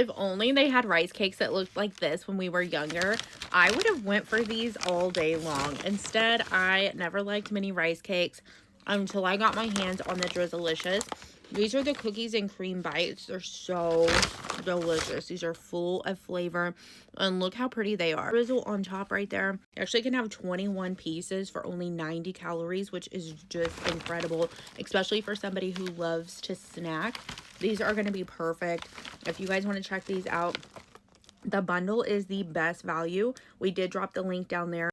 If only they had rice cakes that looked like this when we were younger, I would have went for these all day long. Instead, I never liked mini rice cakes until I got my hands on the Drizzilicious. These are the cookies and cream bites. They're so delicious. These are full of flavor. And look how pretty they are. Drizzle on top right there. You actually can have 21 pieces for only 90 calories, which is just incredible, especially for somebody who loves to snack. These are going to be perfect. If you guys want to check these out, the bundle is the best value. We did drop the link down there.